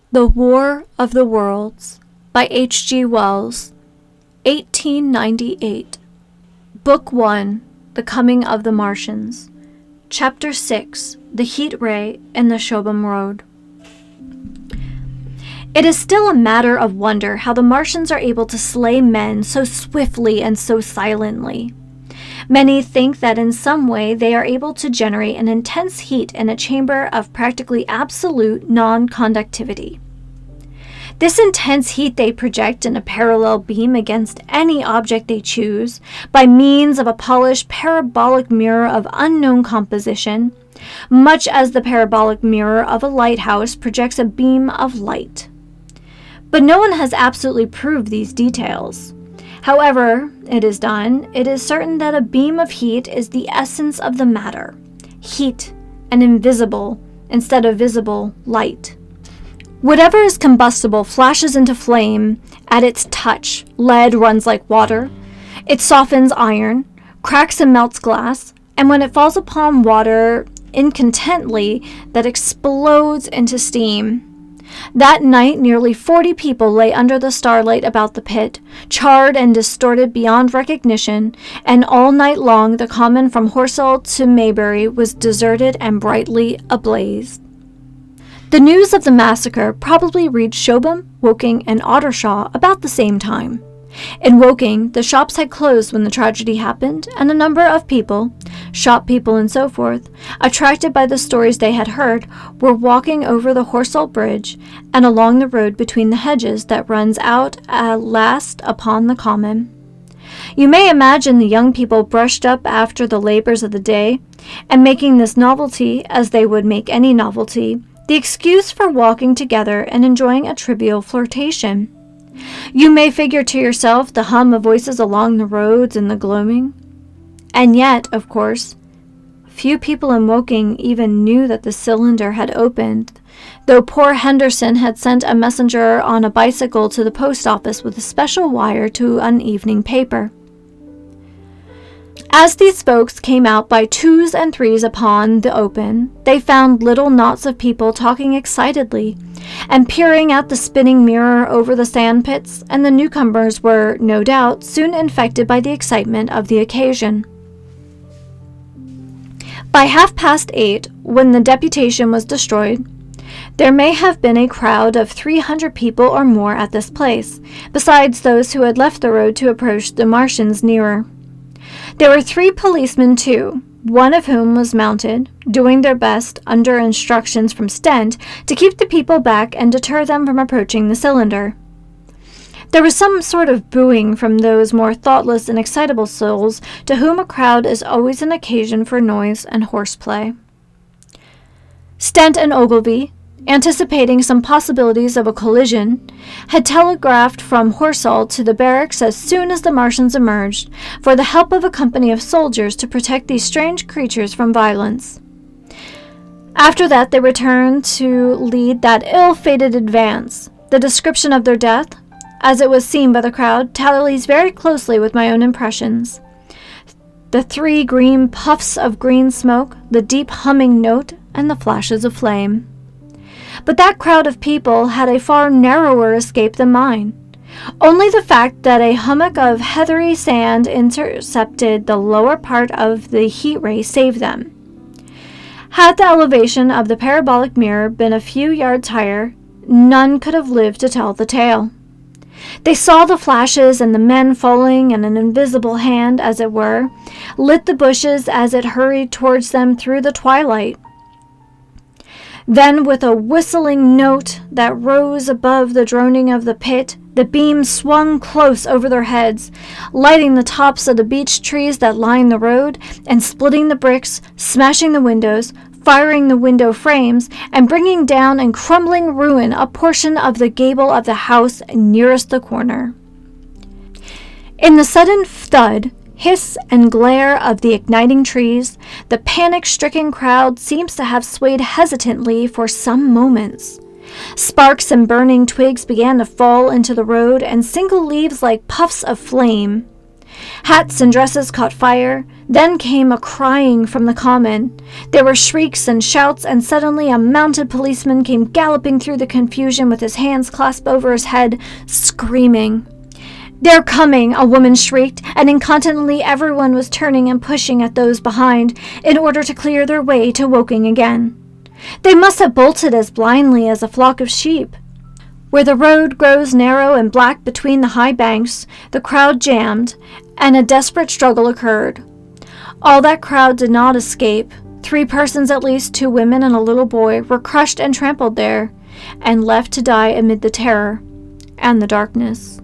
The War of the Worlds by H.G. Wells, 1898. Book 1, The Coming of the Martians. Chapter 6, The Heat Ray and the Shobham Road. It is still a matter of wonder how the Martians are able to slay men so swiftly and so silently. Many think that in some way they are able to generate an intense heat in a chamber of practically absolute non-conductivity. This intense heat they project in a parallel beam against any object they choose by means of a polished parabolic mirror of unknown composition, much as the parabolic mirror of a lighthouse projects a beam of light. But no one has absolutely proved these details. However it is done, it is certain that a beam of heat is the essence of the matter, heat, and invisible, instead of visible, light. Whatever is combustible flashes into flame at its touch. Lead runs like water. It softens iron, cracks and melts glass, and when it falls upon water incontently, that explodes into steam. That night, nearly 40 people lay under the starlight about the pit, charred and distorted beyond recognition, and all night long the common from Horsell to Maybury was deserted and brightly ablaze. The news of the massacre probably reached Shobham, Woking, and Ottershaw about the same time. In Woking, the shops had closed when the tragedy happened, and a number of people, shop people and so forth, attracted by the stories they had heard, were walking over the Horsell Bridge and along the road between the hedges that runs out at last upon the common. You may imagine the young people brushed up after the labors of the day, and making this novelty, as they would make any novelty, the excuse for walking together and enjoying a trivial flirtation. You may figure to yourself the hum of voices along the roads and the gloaming. And yet, of course, few people in Woking even knew that the cylinder had opened, though poor Henderson had sent a messenger on a bicycle to the post office with a special wire to an evening paper. As these folks came out by twos and threes upon the open, they found little knots of people talking excitedly and peering at the spinning mirror over the sand pits, and the newcomers were, no doubt, soon infected by the excitement of the occasion. By 8:30, when the deputation was destroyed, there may have been a crowd of 300 people or more at this place, besides those who had left the road to approach the Martians nearer. There were 3 policemen, too, one of whom was mounted, doing their best, under instructions from Stent, to keep the people back and deter them from approaching the cylinder. There was some sort of booing from those more thoughtless and excitable souls to whom a crowd is always an occasion for noise and horseplay. Stent and Ogilvy, anticipating some possibilities of a collision, had telegraphed from Horsell to the barracks as soon as the Martians emerged, for the help of a company of soldiers to protect these strange creatures from violence. After that they returned to lead that ill-fated advance. The description of their death, as it was seen by the crowd, tallies very closely with my own impressions. The 3 green puffs of green smoke, the deep humming note, and the flashes of flame. But that crowd of people had a far narrower escape than mine. Only the fact that a hummock of heathery sand intercepted the lower part of the heat ray saved them. Had the elevation of the parabolic mirror been a few yards higher, none could have lived to tell the tale. They saw the flashes and the men falling, and an invisible hand, as it were, lit the bushes as it hurried towards them through the twilight. Then, with a whistling note that rose above the droning of the pit, the beam swung close over their heads, lighting the tops of the beech trees that lined the road, and splitting the bricks, smashing the windows, firing the window frames, and bringing down in crumbling ruin a portion of the gable of the house nearest the corner. In the sudden thud, hiss, and glare of the igniting trees, the panic-stricken crowd seems to have swayed hesitantly for some moments. Sparks and burning twigs began to fall into the road, and single leaves like puffs of flame. Hats and dresses caught fire. Then came a crying from the common. There were shrieks and shouts, and suddenly a mounted policeman came galloping through the confusion with his hands clasped over his head, screaming. "They're coming!" a woman shrieked, and incontinently everyone was turning and pushing at those behind in order to clear their way to Woking again. They must have bolted as blindly as a flock of sheep. Where the road grows narrow and black between the high banks, the crowd jammed, and a desperate struggle occurred. All that crowd did not escape. 3 persons at least, 2 women and a little boy, were crushed and trampled there, and left to die amid the terror and the darkness.